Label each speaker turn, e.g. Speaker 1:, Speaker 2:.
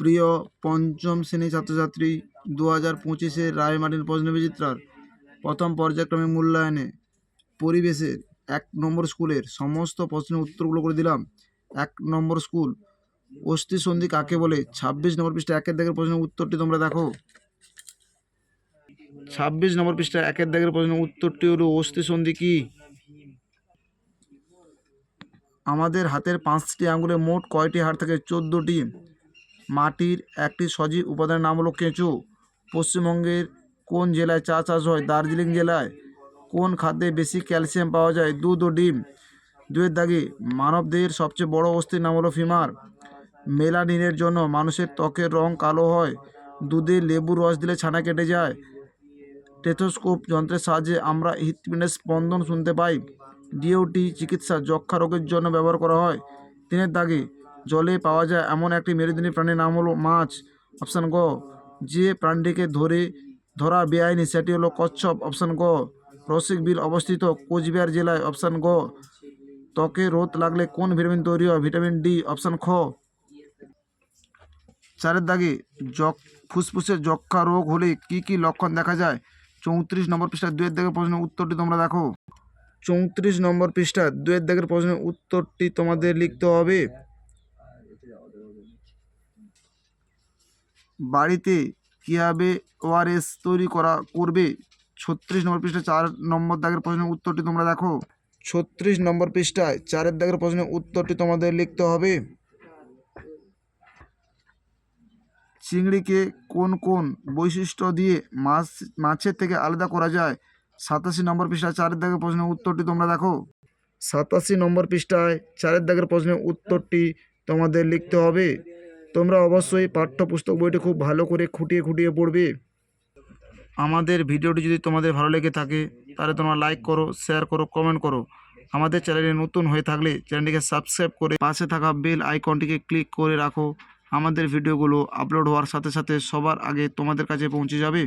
Speaker 1: প্রিয় পঞ্চম শ্রেণী ছাত্রছাত্রী, 2025-এর রায়মার্টিন প্রশ্নবিচিত্রার প্রথম পর্যায়ক্রমিক মূল্যায়নে পরিবেশের 1 নম্বর স্কুলের সমস্ত প্রশ্নের উত্তরগুলো করে দিলাম। 1 নম্বর স্কুল, অস্থি সন্ধি কাকে বলে? 26 নম্বর পৃষ্ঠা 1-এর দাগের প্রশ্নের উত্তরটি তোমরা দেখো। 26 নম্বর পৃষ্ঠা 1-এর দাগের প্রশ্নের উত্তরটি হলো অস্থি সন্ধি কি? আমাদের হাতের 5টি আঙুলে মোট কয়টি হাড় থাকে? 14টি। মাটির একটি সজীব উপাদানের নাম হলো কেঁচো। পশ্চিমবঙ্গের কোন জেলায় চা চাষ হয়? দার্জিলিং জেলায়। কোন খাদ্যে বেশি ক্যালসিয়াম পাওয়া যায়? দুধ ও ডিম। 2-এর দাগে, মানবদেহের সবচেয়ে বড় অস্থির নাম হলো ফিমার। মেলানিনের জন্য মানুষের ত্বকের রং কালো হয়। দুধে লেবুর রস দিলে ছানা কেটে যায়। টেথোস্কোপ যন্ত্রের সাহায্যে আমরা হৃৎপিণ্ডের স্পন্দন শুনতে পাই। ডিওটি চিকিৎসা যক্ষা রোগের জন্য ব্যবহার করা হয়। 3-এর দাগে, জলে পাওয়া যায় এমন একটি মেরুদণ্ডী প্রাণীর নাম হলো মাছ। অপশান গ। যে প্রাণীটিকে ধরা বেআইনি সেটি হলো কচ্ছপ। অপশান গ। রসিক বিল অবস্থিত কোচবিহার জেলায়। অপশান গ। ত্বকে রোদ লাগলে কোন ভিটামিন তৈরি হয়? Vitamin D. অপশান খ। 4-এর দাগে, ফুসফুসের যক্ষা রোগ হলে কি কি লক্ষণ দেখা যায়? 34 নম্বর পৃষ্ঠা 2-এর দাগের প্রশ্নের উত্তরটি তোমরা দেখো। 34 নম্বর পৃষ্ঠা 2-এর দাগের প্রশ্নের উত্তরটি তোমাদের লিখতে হবে। বাড়িতে কীভাবে ওআরএস তৈরি করবে? 36 নম্বর পৃষ্ঠা 4 নম্বর দাগের প্রশ্নের উত্তরটি তোমরা দেখো। 36 নম্বর পৃষ্ঠায় 4-এর দাগের প্রশ্নের উত্তরটি তোমাদের লিখতে হবে। চিংড়িকে কোন কোন বৈশিষ্ট্য দিয়ে মাছের থেকে আলাদা করা যায়? 87 নম্বর পৃষ্ঠায় 4-এর দাগের প্রশ্নের উত্তরটি তোমরা দেখো। 87 নম্বর পৃষ্ঠায় 4-এর দাগের প্রশ্নের উত্তরটি তোমাদের লিখতে হবে। তোমরা অবশ্যই পাঠ্যপুস্তক বইটি খুব ভালো করে খুঁটিয়ে খুঁটিয়ে পড়বে। আমাদের ভিডিওটি যদি তোমাদের ভালো লেগে থাকে তাহলে তোমরা লাইক করো, শেয়ার করো, কমেন্ট করো। আমাদের চ্যানেলে নতুন হয়ে থাকলে চ্যানেলটিকে সাবস্ক্রাইব করে পাশে থাকা বেল আইকনটিকে ক্লিক করে রাখো। আমাদের ভিডিওগুলো আপলোড হওয়ার সাথে সাথে সবার আগে তোমাদের কাছে পৌঁছে যাবে।